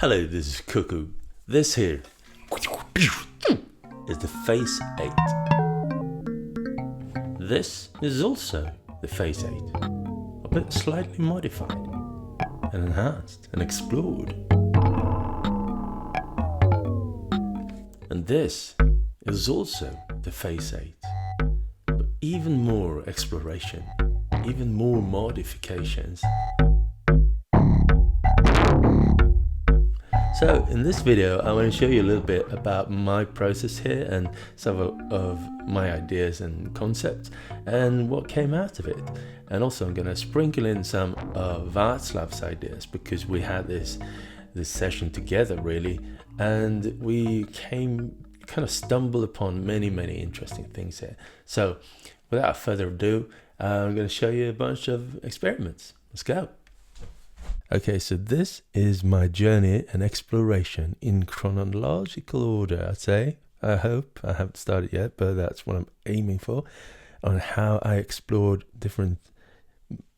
Hello, this is Cuckoo. This here is the Phase8. This is also the Phase8, but slightly modified and enhanced and explored. And this is also the Phase8, but even more exploration, even more modifications. So in this video I want to show you a little bit about my process here and some of my ideas and concepts and what came out of it. And also I'm going to sprinkle in some of Václav's ideas, because we had this session together really, and we kind of stumbled upon many interesting things here. So without further ado, I'm going to show you a bunch of experiments. Let's go. Okay, so this is my journey and exploration in chronological order, I'd say. I hope. I haven't started yet, but that's what I'm aiming for, on how I explored different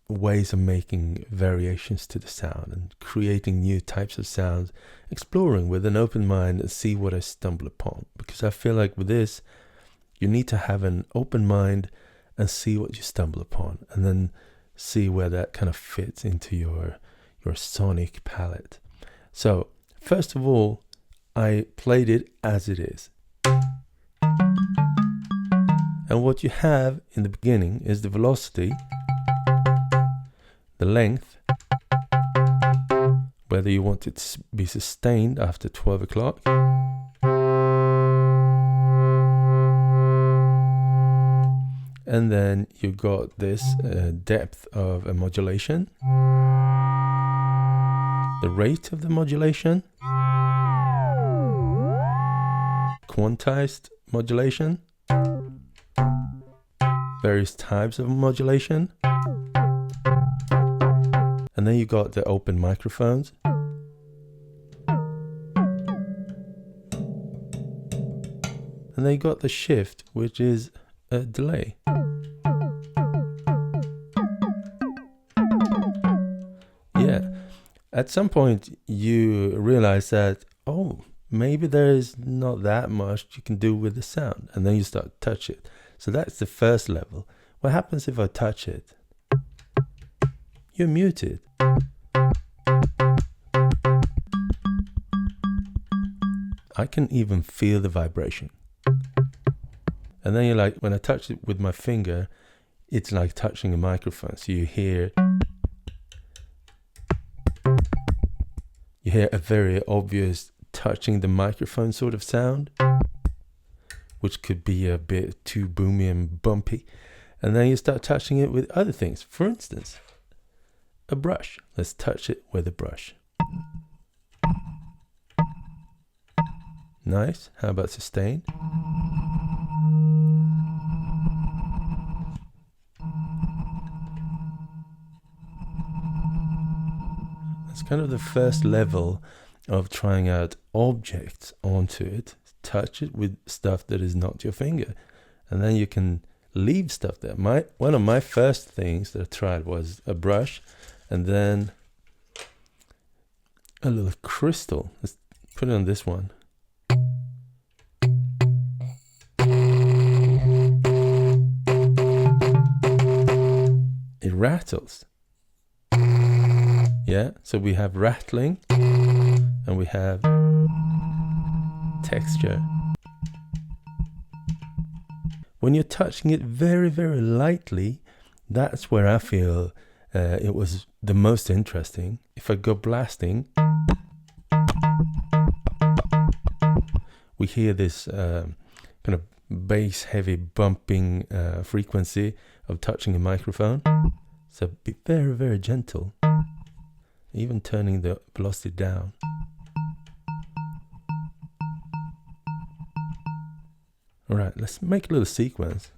ways of making variations to the sound and creating new types of sounds, exploring with an open mind and see what I stumble upon. Because I feel like with this, you need to have an open mind and see what you stumble upon, and then see where that kind of fits into your sonic palette. So first of all, I played it as it is. And what you have in the beginning is the velocity, the length, whether you want it to be sustained after 12 o'clock, and then you got this depth of a modulation, the rate of the modulation, quantized modulation, various types of modulation, and then you got the open microphones, and then you got the shift, which is a delay. Yeah. At some point you realize that, oh, maybe there is not that much you can do with the sound, and then you start to touch it. So that's the first level. What happens if I touch it? You're muted. I can even feel the vibration. And then you're like, when I touch it with my finger, it's like touching a microphone. So you hear a very obvious touching the microphone sort of sound, which could be a bit too boomy and bumpy. And then you start touching it with other things. For instance, a brush. Let's touch it with a brush. Nice. How about sustain? It's kind of the first level of trying out objects onto it. Touch it with stuff that is not your finger, and then you can leave stuff there. One of my first things that I tried was a brush, and then a little crystal. Let's put it on this one. It rattles. Yeah, so we have rattling and we have texture. When you're touching it very lightly, that's where I feel it was the most interesting. If I go blasting, we hear this kind of bass heavy bumping frequency of touching a microphone. So be very gentle. Even turning the velocity down. Alright, let's make a little sequence.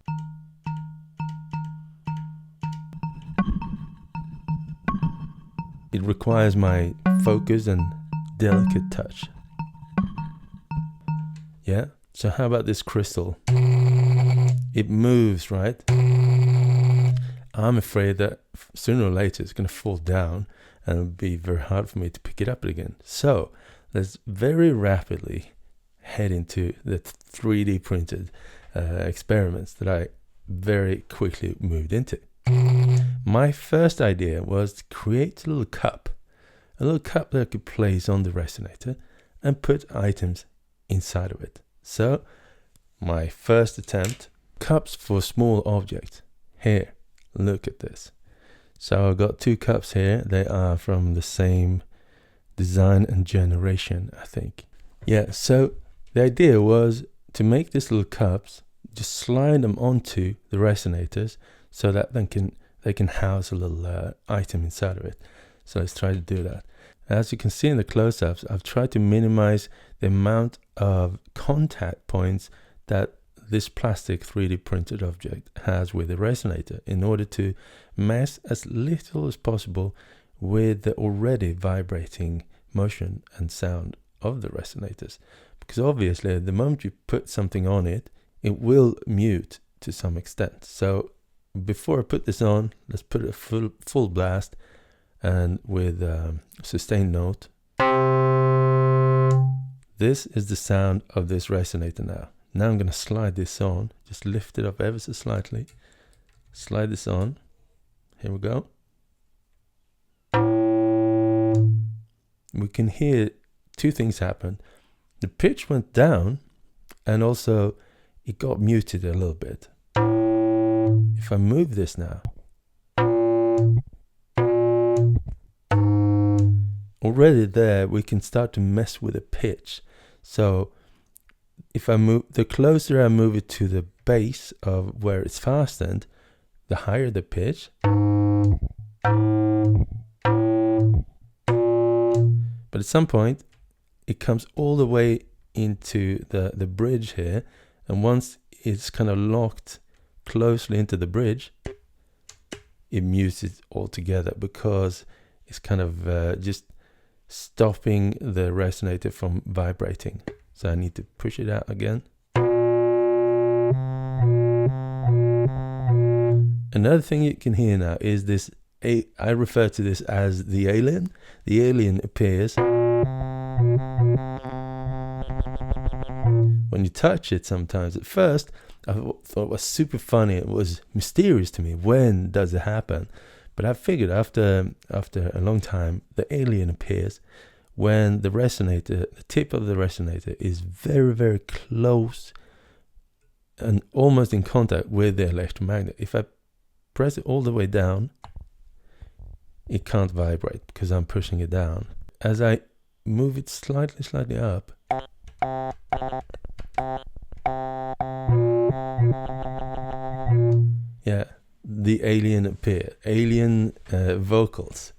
It requires my focus and delicate touch. Yeah, so how about this crystal? It moves, right? I'm afraid that sooner or later it's going to fall down and it'll be very hard for me to pick it up again. So let's very rapidly head into the 3D printed experiments that I very quickly moved into. My first idea was to create a little cup that I could place on the resonator and put items inside of it. So my first attempt, cups for small objects. Here, look at this. So I've got 2 cups here. They are from the same design and generation, I think. Yeah, so the idea was to make these little cups, just slide them onto the resonators so that they can house a little item inside of it. So let's try to do that. As you can see in the close-ups, I've tried to minimize the amount of contact points that this plastic 3D printed object has with the resonator in order to mess as little as possible with the already vibrating motion and sound of the resonators. Because obviously the moment you put something on it, it will mute to some extent. So before I put this on, let's put a full blast and with sustained note. This is the sound of this resonator now. Now I'm going to slide this on, just lift it up ever so slightly. Slide this on. Here we go. We can hear 2 things happen. The pitch went down and also it got muted a little bit. If I move this now, already there we can start to mess with the pitch. So if I move, the closer I move it to the base of where it's fastened, the higher the pitch. But at some point it comes all the way into the bridge here, and once it's kind of locked closely into the bridge, it mutes it altogether because it's kind of just stopping the resonator from vibrating. So I need to push it out again. Another thing you can hear now is this, I refer to this as the alien. The alien appears when you touch it sometimes. At first, I thought it was super funny. It was mysterious to me. When does it happen? But I figured after a long time, the alien appears when the resonator, the tip of the resonator is very, very close and almost in contact with the electromagnet. If I press it all the way down, it can't vibrate because I'm pushing it down. As I move it slightly up, yeah, the alien appeared. Alien vocals.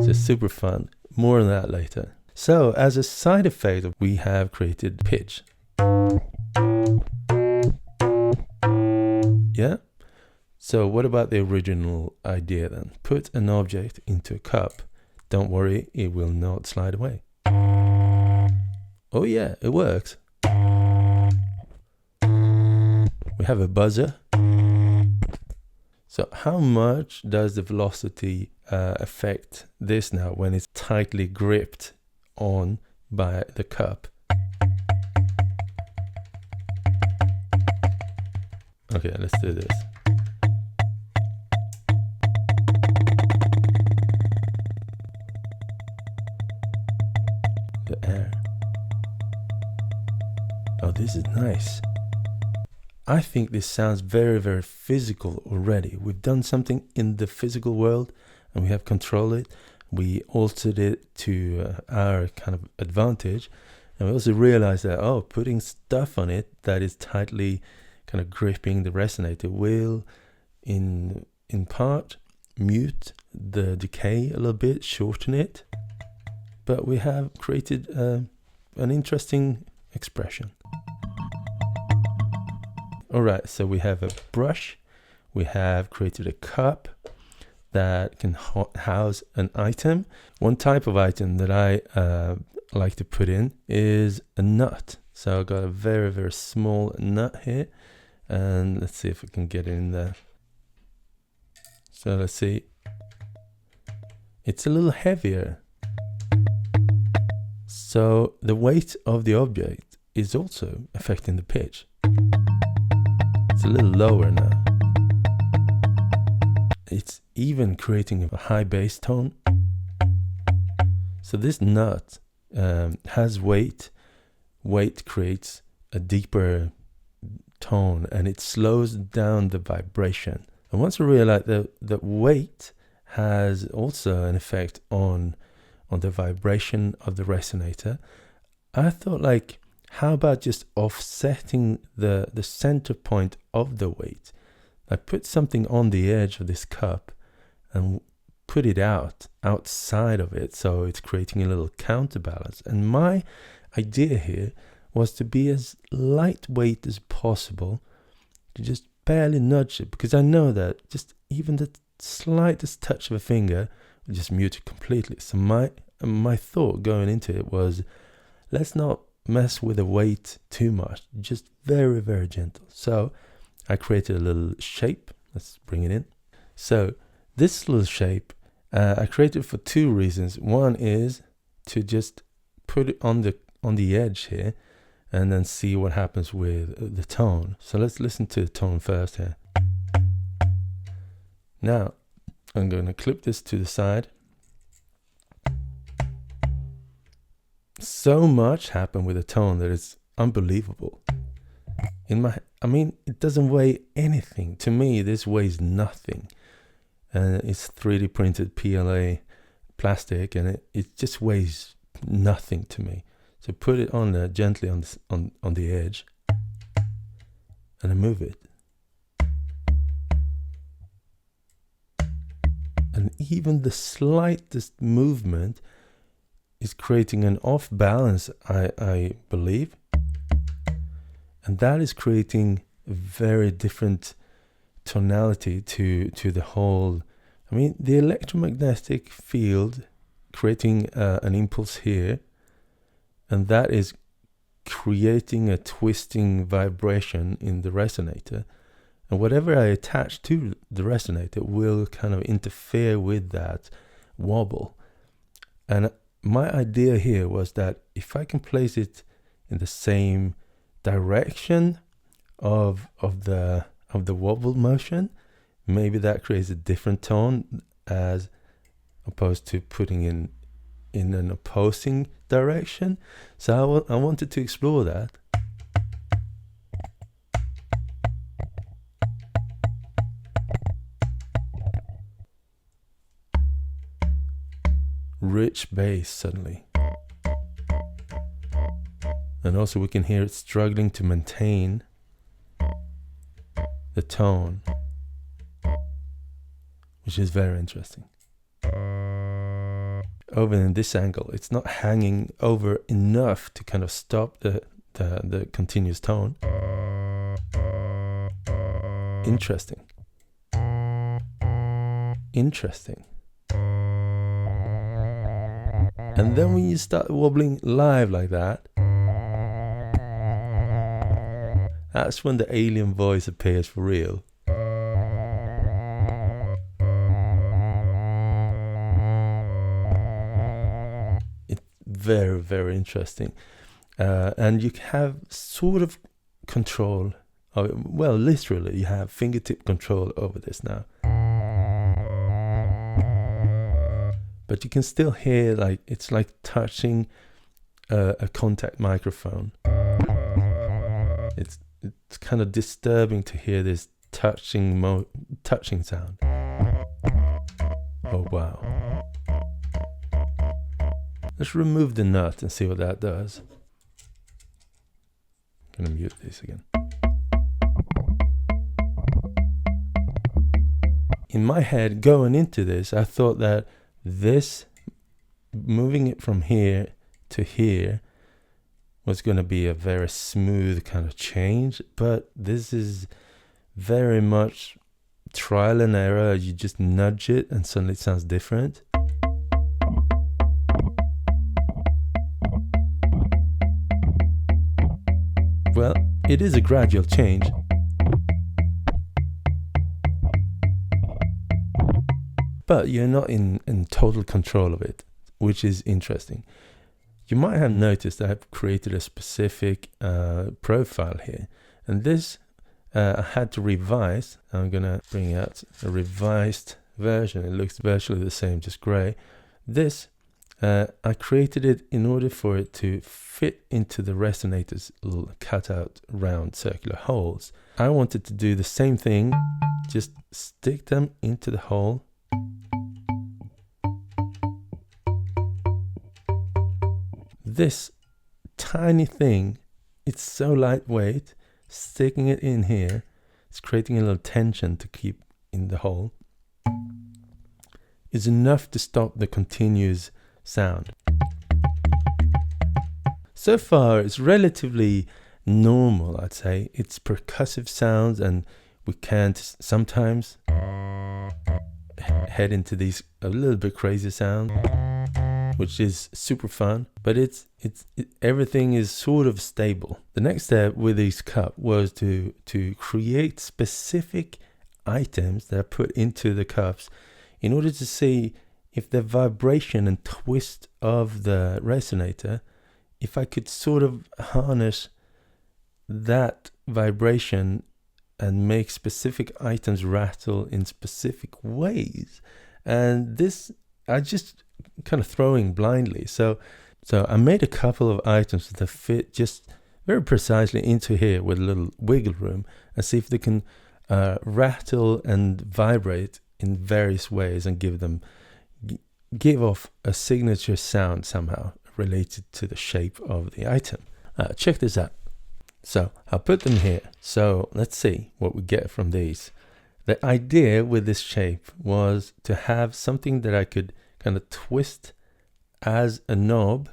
Just super fun. More on that later. So as a side effect, we have created pitch. Yeah? So what about the original idea then? Put an object into a cup. Don't worry, it will not slide away. Oh yeah, it works. We have a buzzer. So how much does the velocity affect this now when it's tightly gripped on by the cup? Okay, let's do this. The air. Oh, this is nice. I think this sounds very, very physical already. We've done something in the physical world and we have controlled it. We altered it to our kind of advantage. And we also realized that, oh, putting stuff on it that is tightly kind of gripping the resonator will in part mute the decay a little bit, shorten it. But we have created an interesting expression. Alright, so we have a brush, we have created a cup that can house an item. One type of item that I like to put in is a nut. So I've got a very, very small nut here, and let's see if we can get it in there. So let's see, it's a little heavier. So the weight of the object is also affecting the pitch. It's a little lower now. It's even creating a high bass tone. So this nut has weight. Weight creates a deeper tone, and it slows down the vibration. And once I realized that weight has also an effect on the vibration of the resonator, I thought, like, how about just offsetting the center point of the weight? I put something on the edge of this cup and put it outside of it, so it's creating a little counterbalance. And my idea here was to be as lightweight as possible, to just barely nudge it, because I know that just even the slightest touch of a finger will just mute it completely. So my thought going into it was, let's not mess with the weight too much, just very, very gentle. So I created a little shape. Let's bring it in. So this little shape I created for two reasons. One is to just put it on the edge here and then see what happens with the tone. So let's listen to the tone first here. Now I'm going to clip this to the side. So much happened with the tone that it's unbelievable. It doesn't weigh anything. To me, this weighs nothing. And it's 3D printed PLA plastic, and it just weighs nothing to me. So put it on there gently on the edge, and I move it. And even the slightest movement is creating an off balance, I believe. And that is creating a very different tonality to the whole. The electromagnetic field creating an impulse here, and that is creating a twisting vibration in the resonator. And whatever I attach to the resonator will kind of interfere with that wobble. And my idea here was that if I can place it in the same direction of the wobble motion, maybe that creates a different tone as opposed to putting in an opposing direction. So I wanted to explore that. Rich bass suddenly. And also we can hear it struggling to maintain the tone, which is very interesting. Over in this angle, it's not hanging over enough to kind of stop the continuous tone. Interesting. And then when you start wobbling live like that, that's when the alien voice appears for real. It's very, very interesting. And you have sort of control. Well, literally, you have fingertip control over this now. But you can still hear, like, it's like touching a contact microphone. It's kind of disturbing to hear this touching sound. Oh wow. Let's remove the nut and see what that does. I'm gonna mute this again. In my head, going into this, I thought that this, moving it from here to here, was going to be a very smooth kind of change, but this is very much trial and error. You just nudge it and suddenly it sounds different. Well, it is a gradual change. But you're not in total control of it, which is interesting. You might have noticed that I've created a specific profile here, and this I had to revise. I'm gonna bring out a revised version. It looks virtually the same, just gray. This I created it in order for it to fit into the resonator's little cutout round circular holes. I wanted to do the same thing, just stick them into the hole. This tiny thing, it's so lightweight, sticking it in here, it's creating a little tension to keep in the hole, is enough to stop the continuous sound. So far, it's relatively normal, I'd say. It's percussive sounds, and we can't sometimes head into these a little bit crazy sounds, which is super fun, but everything is sort of stable. The next step with this cup was to create specific items that are put into the cups in order to see if the vibration and twist of the resonator, if I could sort of harness that vibration and make specific items rattle in specific ways. And this, I just kind of throwing blindly. So I made a couple of items that fit just very precisely into here with a little wiggle room, and see if they can rattle and vibrate in various ways and give off a signature sound somehow related to the shape of the item. Check this out. So I'll put them here. So let's see what we get from these. The idea with this shape was to have something that I could kind of twist as a knob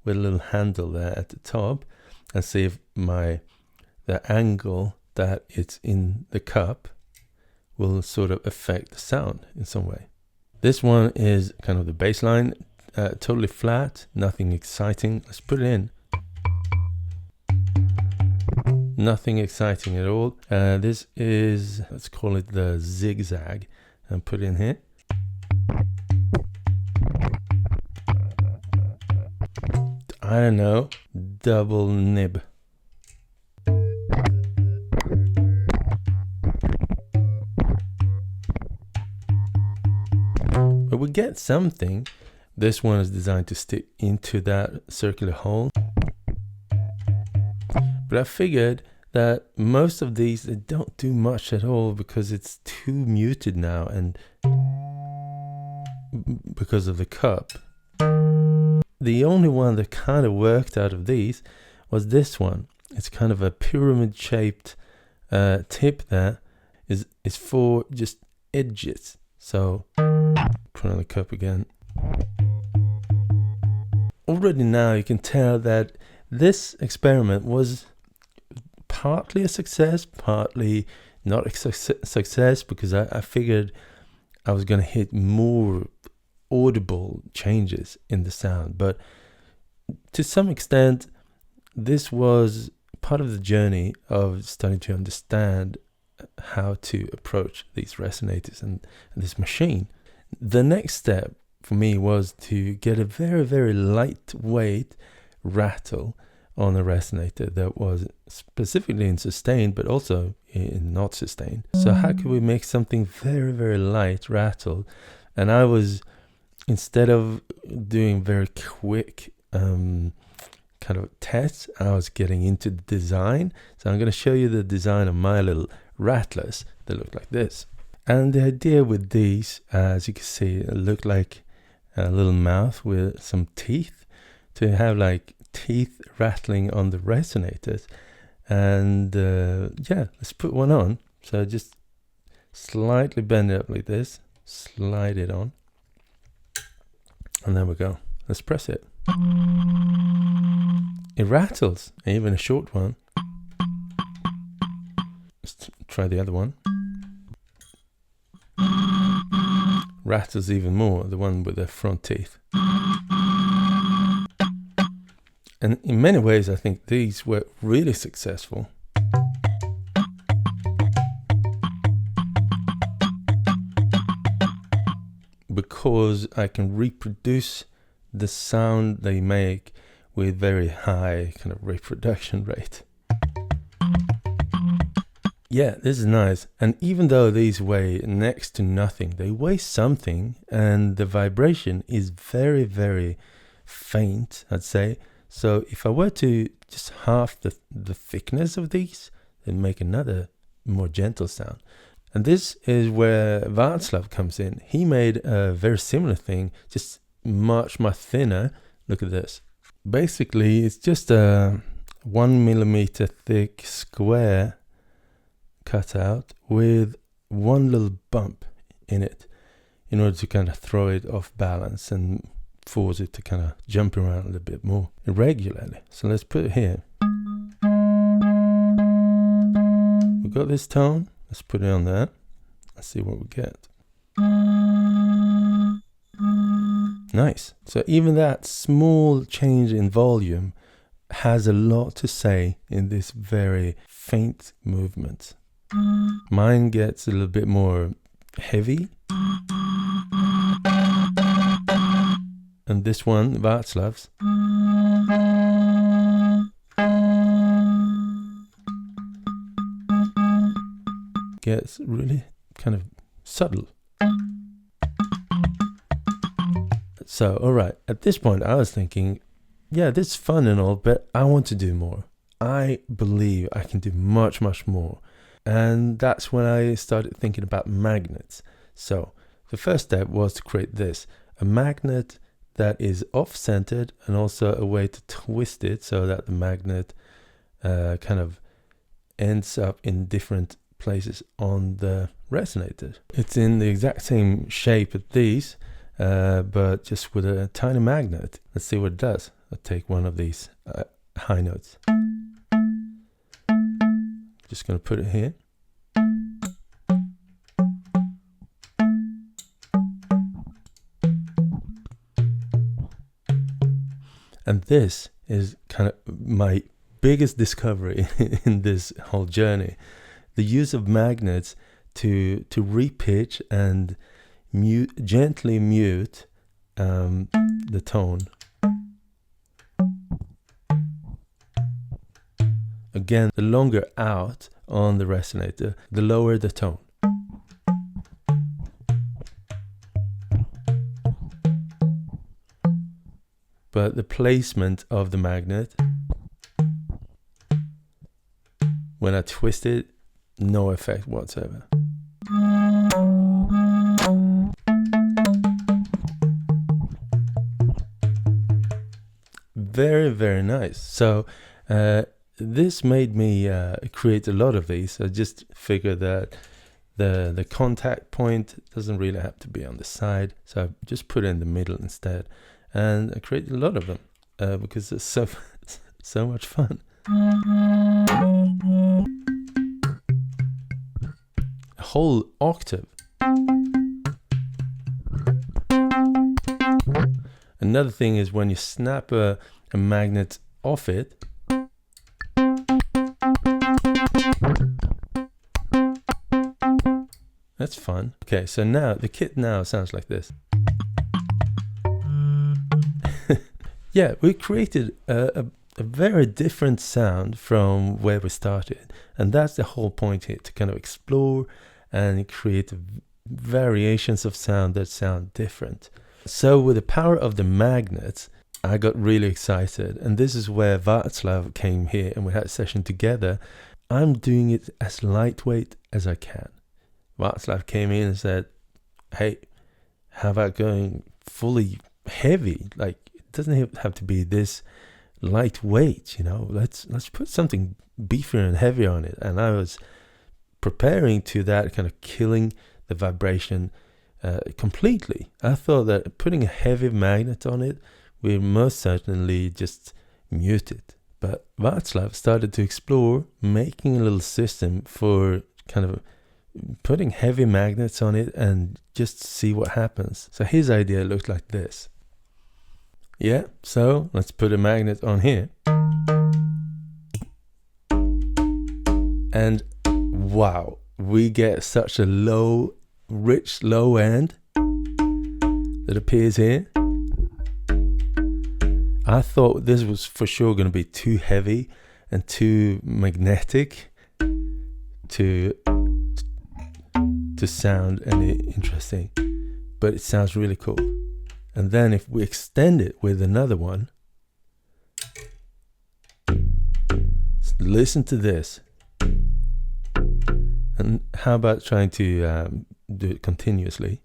with a little handle there at the top, and see if the angle that it's in the cup will sort of affect the sound in some way. This one is kind of the baseline, totally flat, nothing exciting. Let's put it in. Nothing exciting at all. This is, let's call it the zigzag, and put it in here. I don't know, double nib. But we get something. This one is designed to stick into that circular hole. But I figured that most of these, they don't do much at all because it's too muted now, and because of the cup. The only one that kind of worked out of these was this one. It's kind of a pyramid shaped tip there. Is for just edges. So put on the cup again. Already now you can tell that this experiment was partly a success, partly not a success, because I figured I was going to hit more audible changes in the sound. But to some extent, this was part of the journey of starting to understand how to approach these resonators and this machine. The next step for me was to get a very, very lightweight rattle on a resonator that was specifically in sustain, but also in not sustain. So how could we make something very, very light rattle? And I was, instead of doing very quick kind of tests, I was getting into the design. So I'm going to show you the design of my little rattlers that look like this. And the idea with these, as you can see, it look like a little mouth with some teeth, to have like teeth rattling on the resonators. And yeah, let's put one on. So just slightly bend it up like this, slide it on, and there we go. Let's press it. It rattles, even a short one. Let's try the other one. Rattles even more, the one with the front teeth. And in many ways, I think these were really successful. Because I can reproduce the sound they make with very high kind of reproduction rate. Yeah, this is nice. And even though these weigh next to nothing, they weigh something, and the vibration is very, very faint, I'd say. So if I were to just half the thickness of these, then make another more gentle sound. And this is where Václav comes in. He made a very similar thing, just much, much thinner. Look at this. Basically, it's just a 1 millimeter thick square cut out with one little bump in it in order to kind of throw it off balance and force it to kind of jump around a little bit more irregularly. So let's put it here. We've got this tone. Let's put it on that. Let's see what we get. Nice. So even that small change in volume has a lot to say in this very faint movement. Mine gets a little bit more heavy. And this one, Václav's, gets really kind of subtle. So, alright, at this point I was thinking, yeah, this is fun and all, but I want to do more. I believe I can do much, much more. And that's when I started thinking about magnets. So the first step was to create this, a magnet that is off-centered and also a way to twist it so that the magnet kind of ends up in different places on the resonator. It's in the exact same shape as these, but just with a tiny magnet. Let's see what it does. I'll take one of these high notes. Just going to put it here. And this is kind of my biggest discovery in this whole journey. The use of magnets to repitch and gently mute the tone. Again, the longer out on the resonator, the lower the tone. But the placement of the magnet, when I twist it, no effect whatsoever. Very, very nice. So this made me create a lot of these. I just figured that the contact point doesn't really have to be on the side, so I just put it in the middle instead. And I created a lot of them because it's so much fun. A whole octave. Another thing is when you snap a magnet off it, that's fun. Okay, so now the kit now sounds like this. Yeah, we created a very different sound from where we started, and that's the whole point here, to kind of explore and create variations of sound that sound different. So with the power of the magnets, I got really excited, and this is where Václav came here and we had a session together. I'm doing it as lightweight as I can. Václav came in and said, hey, how about going fully heavy? Like, it doesn't have to be this lightweight, you know, let's put something beefier and heavier on it. And I was preparing to that, kind of killing the vibration completely. I thought that putting a heavy magnet on it will most certainly just mute it. But Václav started to explore making a little system for kind of putting heavy magnets on it and just see what happens. So his idea looked like this. Yeah, so let's put a magnet on here. And wow, we get such a low, rich low end that appears here. I thought this was for sure going to be too heavy and too magnetic to sound any interesting, but it sounds really cool. And then if we extend it with another one, listen to this. And how about trying to do it continuously?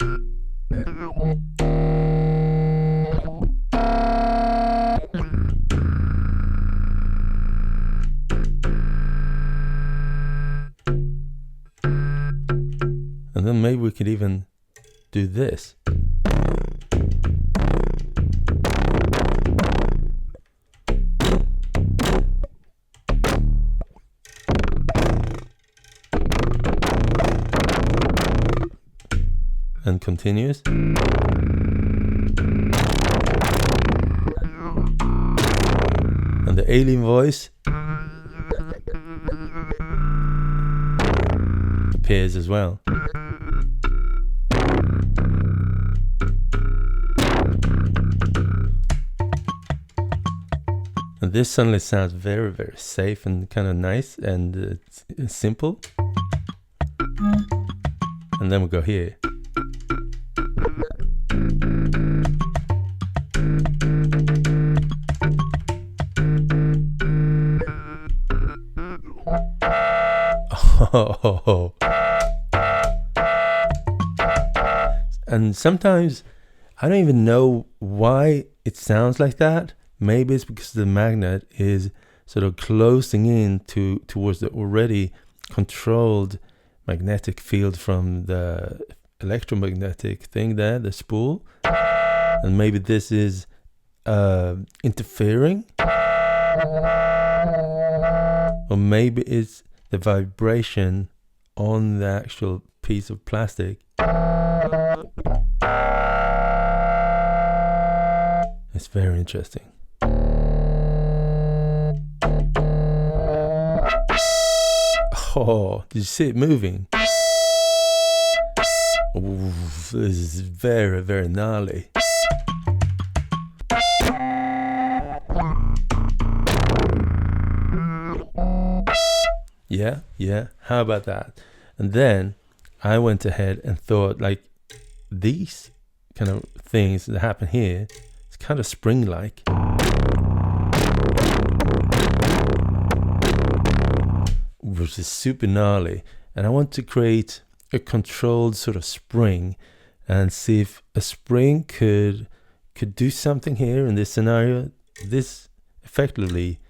And then maybe we could even do this. And continues. And the alien voice appears as well. And this suddenly sounds very, very safe and kind of nice, and it's simple. And then we go here. Oh. And sometimes I don't even know why it sounds like that. Maybe it's because the magnet is sort of closing in towards the already controlled magnetic field from the electromagnetic thing there, the spool. And maybe this is interfering. Or maybe it's the vibration on the actual piece of plastic. It's very interesting. Oh, did you see it moving? Ooh, this is very, very gnarly. Yeah, how about that? And then I went ahead and thought, like, these kind of things that happen here, it's kind of spring-like. Which is super gnarly. And I want to create a controlled sort of spring and see if a spring could do something here in this scenario. This effectively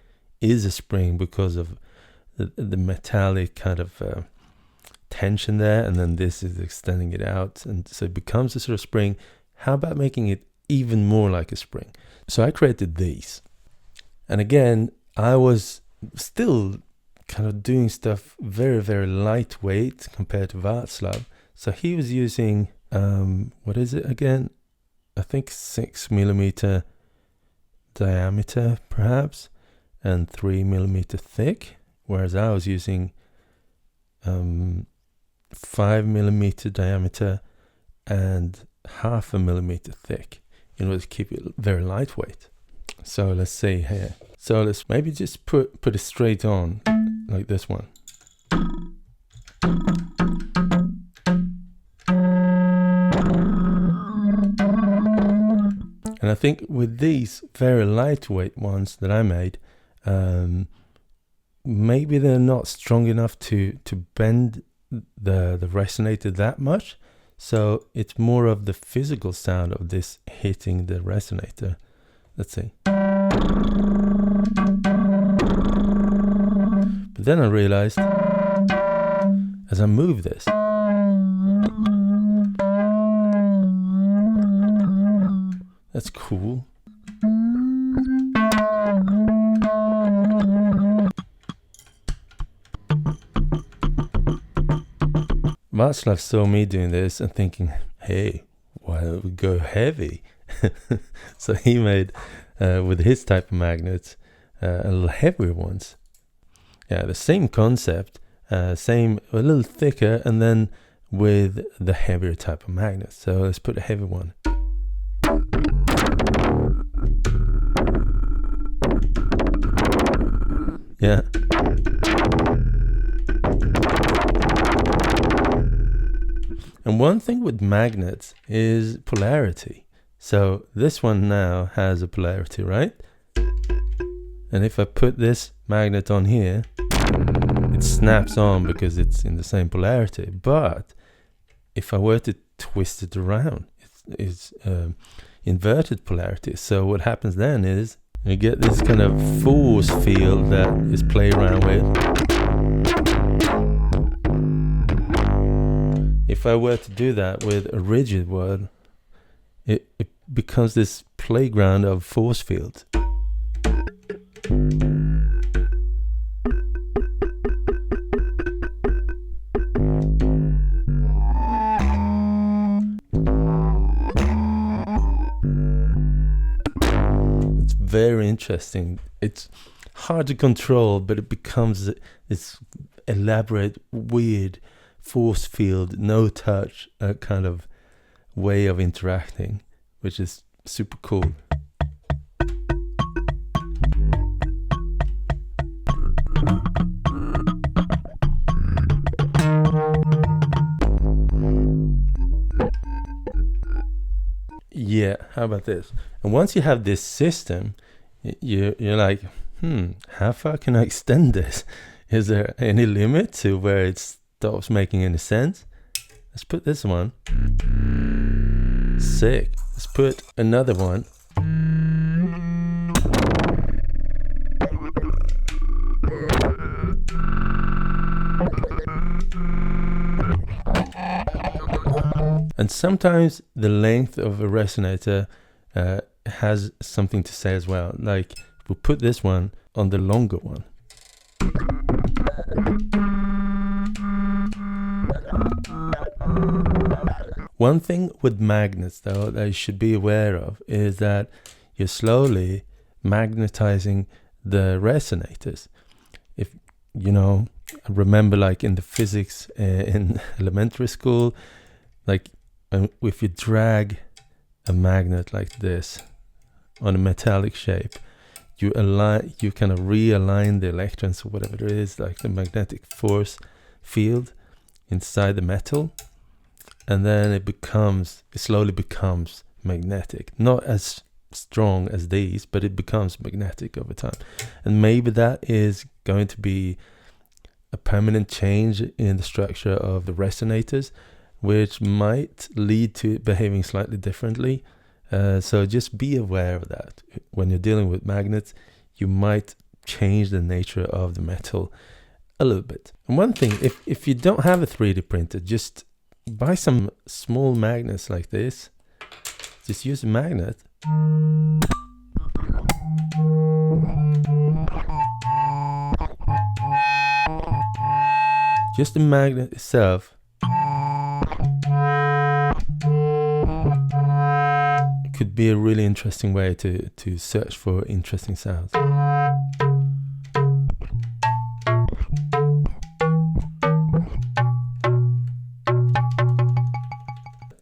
is a spring because of the metallic kind of tension there, and then this is extending it out, and so it becomes a sort of spring. How about making it even more like a spring? So I created these, and again I was still kind of doing stuff very, very lightweight compared to Václav. So he was using what is it again? I think 6mm diameter perhaps, and 3mm thick, whereas I was using 5mm diameter and 0.5 millimeter thick in order to keep it very lightweight. So let's see here. So let's maybe just put it straight on like this one. And I think with these very lightweight ones that I made, maybe they're not strong enough to bend the resonator that much. So it's more of the physical sound of this hitting the resonator. Let's see. But then I realized as I move this, that's cool. Václav saw me doing this and thinking, hey, why don't we go heavy? So he made, with his type of magnets, a little heavier ones. Yeah, the same concept, a little thicker, and then with the heavier type of magnet. So let's put a heavy one. Yeah. And one thing with magnets is polarity. So this one now has a polarity, right? And if I put this magnet on here, it snaps on because it's in the same polarity. But if I were to twist it around, it's inverted polarity. So what happens then is you get this kind of force field that is played around with. If I were to do that with a rigid one, it becomes this playground of force fields. It's very interesting. It's hard to control, but it becomes this elaborate, weird force field, no touch kind of way of interacting, which is super cool. Yeah, how about this? And once you have this system, you're like, how far can I extend this? Is there any limit to where it stops making any sense? Let's put this one. Sick. Let's put another one. And sometimes the length of a resonator has something to say as well. Like we'll put this one on the longer one. One thing with magnets though that you should be aware of is that you're slowly magnetizing the resonators. If you know, remember like in the physics in elementary school, like if you drag a magnet like this on a metallic shape, you kind of realign the electrons or whatever it is, like the magnetic force field inside the metal, and then it slowly becomes magnetic. Not as strong as these, but it becomes magnetic over time. And maybe that is going to be a permanent change in the structure of the resonators, which might lead to it behaving slightly differently. So just be aware of that. When you're dealing with magnets, you might change the nature of the metal a little bit. And one thing, if you don't have a 3D printer, just buy some small magnets like this. Just use a magnet. Just the magnet itself. It could be a really interesting way to search for interesting sounds.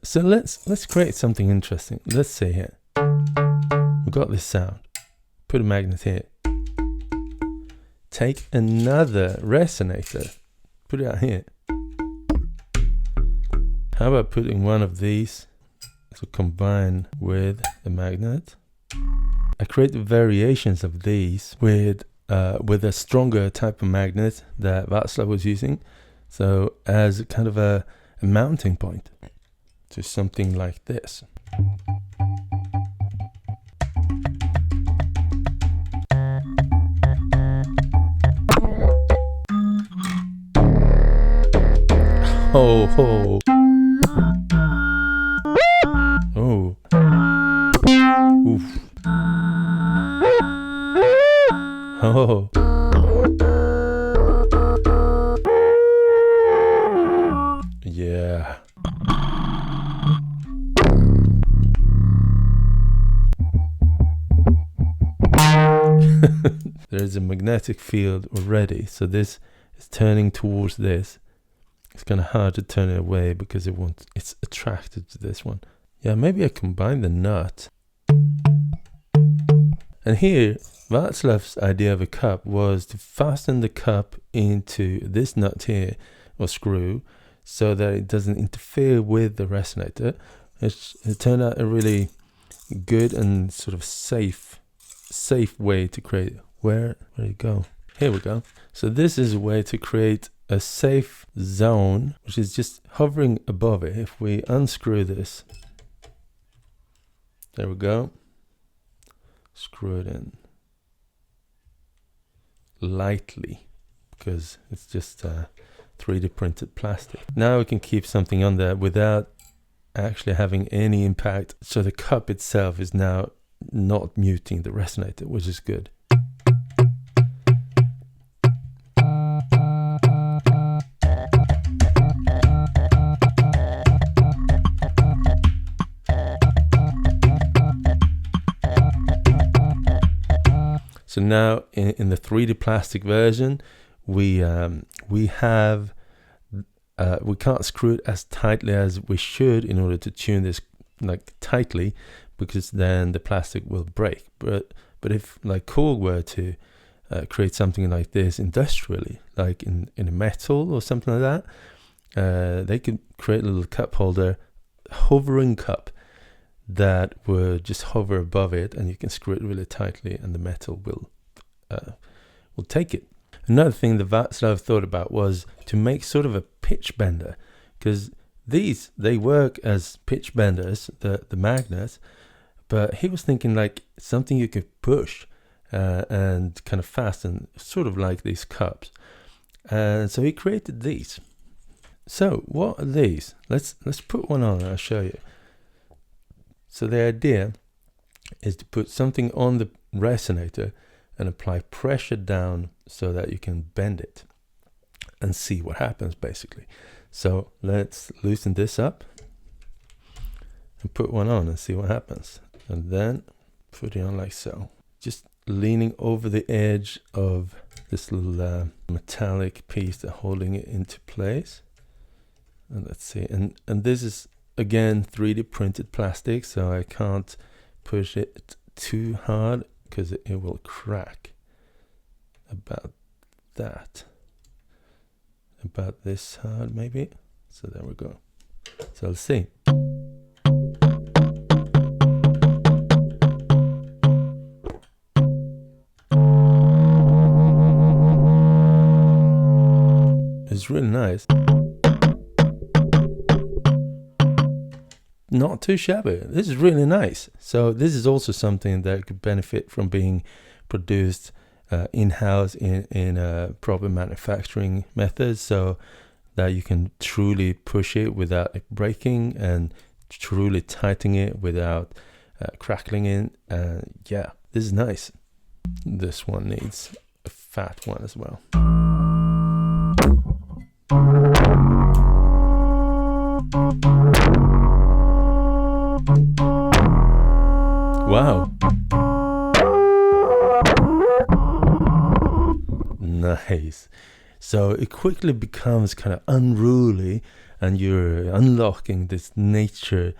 So let's create something interesting. Let's say here, we've got this sound. Put a magnet here. Take another resonator. Put it out here. How about putting one of these to combine with a magnet? I create variations of these with a stronger type of magnet that Václav was using. So as kind of a mounting point to something like this. Ho ho. Oh. Oof. Oh. Yeah. There's a magnetic field already, so this is turning towards this. It's kind of hard to turn it away because it's attracted to this one. Yeah, maybe I combine the nut. And here Václav's idea of a cup was to fasten the cup into this nut here, or screw, so that it doesn't interfere with the resonator. It turned out a really good and sort of safe way to create. Where did it go? Here we go. So this is a way to create a safe zone, which is just hovering above it. If we unscrew this, there we go. Screw it in lightly, because it's just 3D printed plastic. Now we can keep something on there without actually having any impact. So the cup itself is now not muting the resonator, which is good. So now in the 3D plastic version, we can't screw it as tightly as we should in order to tune this like tightly, because then the plastic will break. But if like Korg were to create something like this industrially, like in a metal or something like that, they could create a little cup holder, hovering cup, that would just hover above it, and you can screw it really tightly, and the metal will take it. Another thing that Václav thought about was to make sort of a pitch bender, because they work as pitch benders, the magnets, but he was thinking like something you could push and kind of fasten, sort of like these cups. And so he created these. So what are these? Let's put one on and I'll show you. So the idea is to put something on the resonator and apply pressure down so that you can bend it and see what happens, basically. So let's loosen this up and put one on and see what happens. And then put it on like so. Just leaning over the edge of this little metallic piece that's holding it into place. And let's see. And this is, again, 3D printed plastic, so I can't push it too hard because it will crack. About that. About this hard, maybe. So there we go. So let's see. It's really nice. Not too shabby. This is really nice. So this is also something that could benefit from being produced in-house in a proper manufacturing method, so that you can truly push it without it breaking and truly tighten it without crackling in. Yeah, this is nice. This one needs a fat one as well. Wow. Nice. So it quickly becomes kind of unruly, and you're unlocking this nature,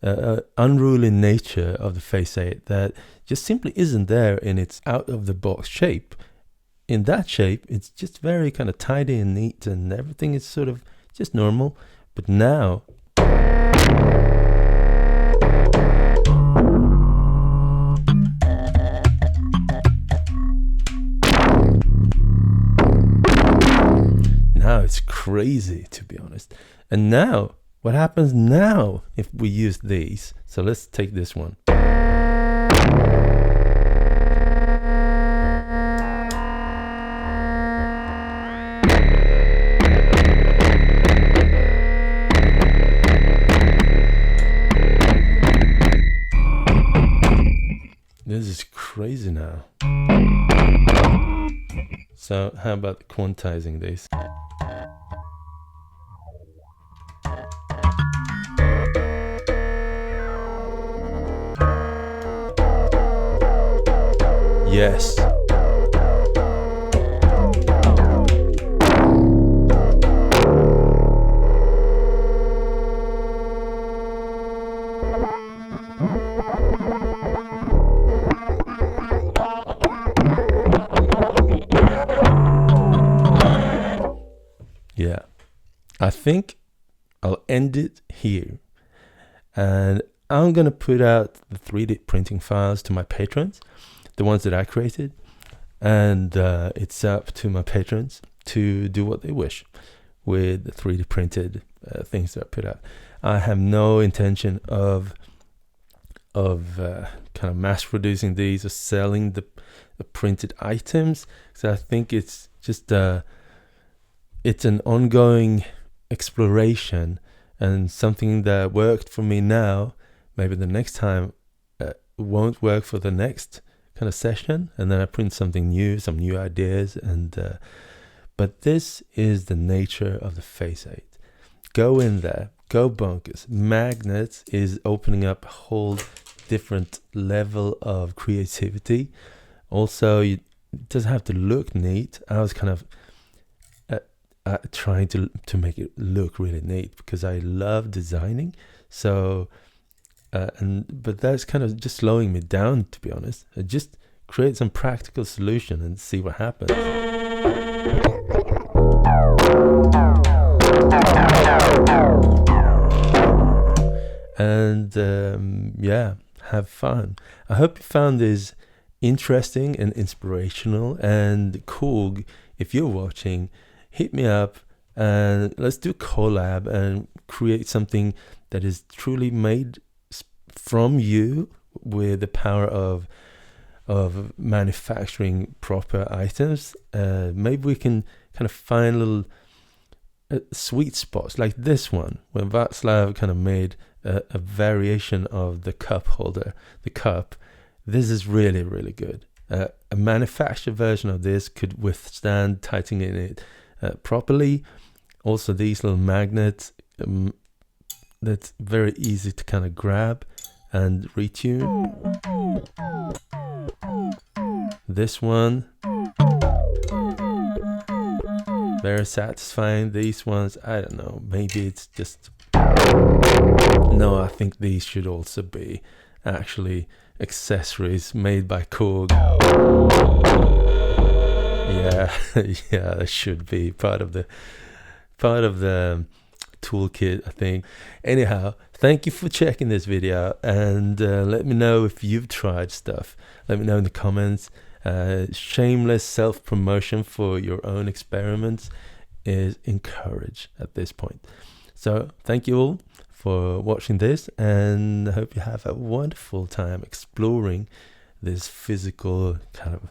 unruly nature of the Phase8 that just simply isn't there in its out-of-the-box shape. In that shape, it's just very kind of tidy and neat, and everything is sort of just normal. But now, it's crazy, to be honest. And now, what happens now if we use these? So let's take this one. This is crazy now. So how about quantizing this? Yes. I think I'll end it here, and I'm gonna put out the 3D printing files to my patrons, the ones that I created, and it's up to my patrons to do what they wish with the 3D printed things that I put out. I have no intention of kind of mass producing these or selling the printed items, so I think it's just it's an ongoing exploration, and something that worked for me now, maybe the next time won't work for the next kind of session, and then I print something new, some new ideas, and but this is the nature of the Phase8. Go in there, go bonkers. Magnets is opening up a whole different level of creativity. Also, it doesn't have to look neat. I was kind of trying to make it look really neat because I love designing. So, but that's kind of just slowing me down, to be honest. I just create some practical solution and see what happens. And yeah, have fun. I hope you found this interesting and inspirational and cool. If you're watching, hit me up and let's do a collab and create something that is truly made from you with the power of manufacturing proper items. Maybe we can kind of find little sweet spots like this one, where Václav kind of made a variation of the cup holder, the cup. This is really, really good. A manufactured version of this could withstand tightening it properly. Also, these little magnets, that's very easy to kind of grab and retune. This one, very satisfying. These ones, I don't know, maybe it's just, no, I think these should also be actually accessories made by Korg. Yeah, yeah, that should be part of the toolkit, I think. Anyhow, thank you for checking this video, and let me know if you've tried stuff. Let me know in the comments. Shameless self-promotion for your own experiments is encouraged at this point. So thank you all for watching this, and I hope you have a wonderful time exploring this physical kind of,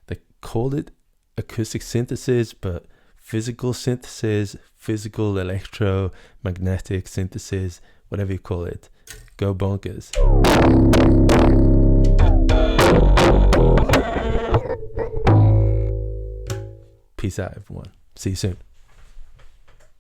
they called it acoustic synthesis, but physical synthesis, physical electromagnetic synthesis, whatever you call it. Go bonkers. Peace out, everyone. See you soon.